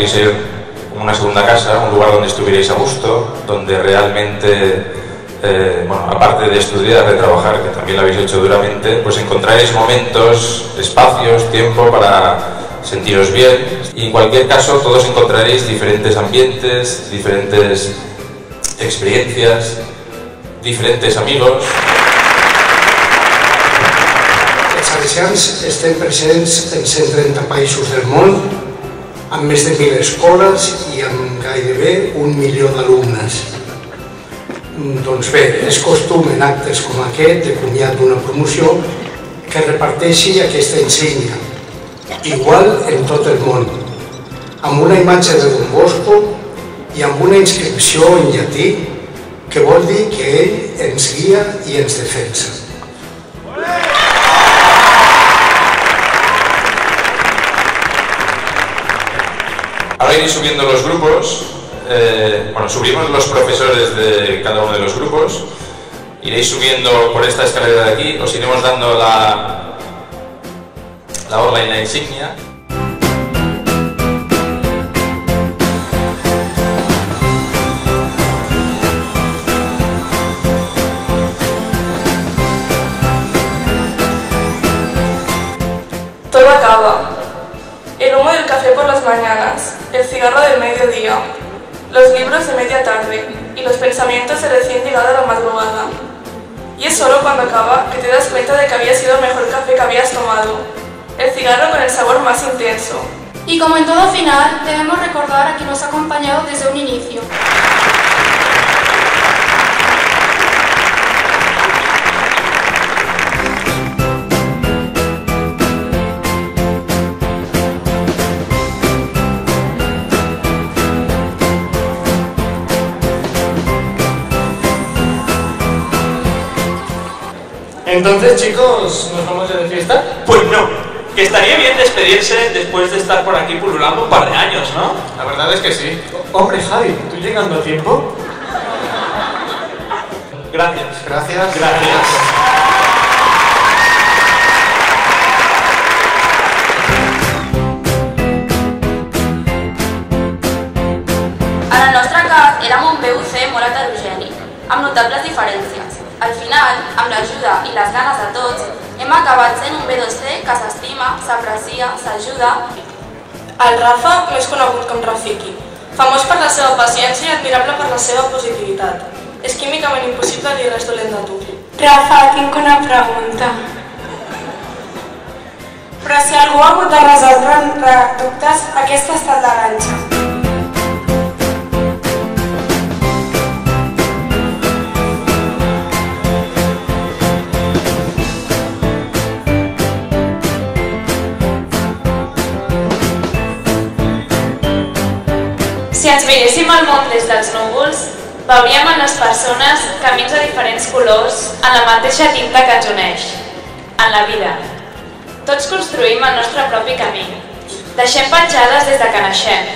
queréis ser como una segunda casa, un lugar donde estuvierais a gusto, donde realmente, bueno, aparte de estudiar, de trabajar, que también lo habéis hecho duramente, pues encontraréis momentos, espacios, tiempo para sentiros bien. Y en cualquier caso, todos encontraréis diferentes ambientes, diferentes experiencias, diferentes amigos. Els salesians estem presents en 130 països del món, amb més de 1.000 escoles i amb gairebé 1 milió d'alumnes. Doncs bé, és costum en actes com aquest, de comiat d'una promoció, que reparteixi aquesta insígnia, igual en tot el món, amb una imatge de Don Bosco i amb una inscripció en llatí que vol dir que ell ens guia i ens defensa. Ahora iréis subiendo los grupos, bueno, subimos los profesores de cada uno de los grupos, iréis subiendo por esta escalera de aquí, os iremos dando la orla y la insignia. Todo acaba. El humo del café por las mañanas, el cigarro del mediodía, los libros de media tarde y los pensamientos de recién llegada a la madrugada. Y es solo cuando acaba que te das cuenta de que había sido el mejor café que habías tomado, el cigarro con el sabor más intenso. Y como en todo final, debemos recordar a quien nos ha acompañado desde un inicio. Entonces, chicos, ¿nos vamos de fiesta? Pues no, que estaría bien despedirse después de estar por aquí pululando un par de años, ¿no? La verdad es que sí. Hombre, Javi, ¿tú llegando a tiempo? Gracias. Gracias. Gracias. A la nostra cas érem un PUC molt heterogeni, amb notables diferències. Al final, amb l'ajuda i les ganes de tots, hem acabat sent un B2C que s'estima, s'aprecia, s'ajuda. El Rafa, més conegut com Rafiki, famós per la seva paciència i admirable per la seva positivitat. És químicament impossible dir res dolent de tu. Rafa, tinc una pregunta. Però si algú ha hagut de resoldre entre dubtes, aquest ha estat la ganxa. Si ens miréssim el món des dels núvols, veuríem en les persones camins de diferents colors en la mateixa tinta que ens uneix, en la vida. Tots construïm el nostre propi camí. Deixem petjades des de que naixem.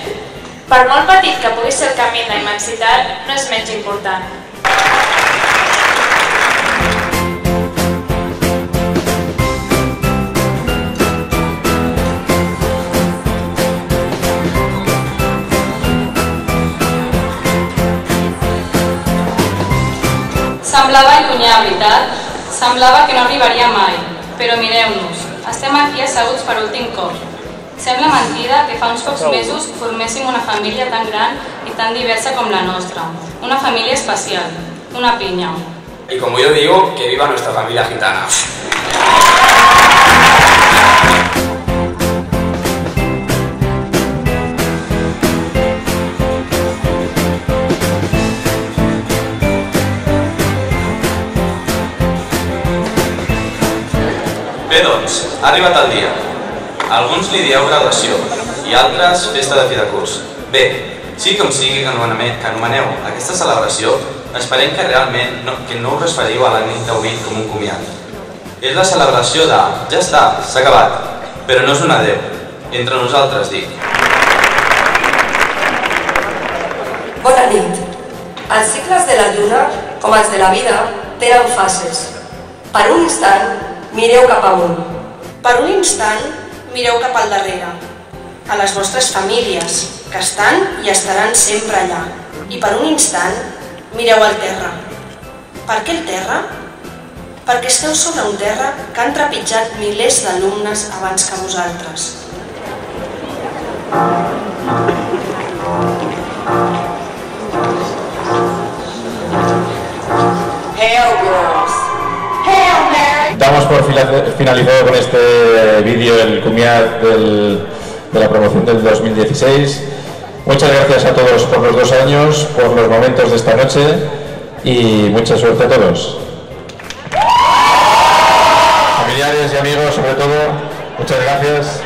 Per molt petit que pugui ser el camí en la immensitat, no és menys important. Semblava llunyà, veritat? Semblava que no arribaria mai. Però mireu-nos, estem aquí asseguts per últim cop. Sembla mentida que fa uns pocs mesos forméssim una família tan gran y tan diversa com la nostra. Una família especial, una piña. Y como yo digo, que viva nuestra familia gitana. Bé, doncs, ha arribat el dia. Alguns li dieu graduació i altres festa de fi de curs. Bé, sigui com sigui que anomeneu aquesta celebració, esperem que realment no us referiu a la nit d'avui com un comiat. És la celebració de ja està, s'ha acabat, però no és un adeu. Entre nosaltres, dic. Bona nit. Els cicles de la lluna, com els de la vida, tenen fases. Per un instant, mireu cap amunt. Per un instant, mireu cap al darrere, a les vostres famílies, que estan i estaran sempre allà. I per un instant, mireu al terra. Per què el terra? Perquè esteu sobre un terra que han trepitjat milers d'alumnes abans que vosaltres. Hail girls. Hail Mary. Damos por finalizado con este vídeo el comiat de la promoción del 2016. Muchas gracias a todos por los 2 años, por los momentos de esta noche y mucha suerte a todos. Familiares y amigos, sobre todo, muchas gracias.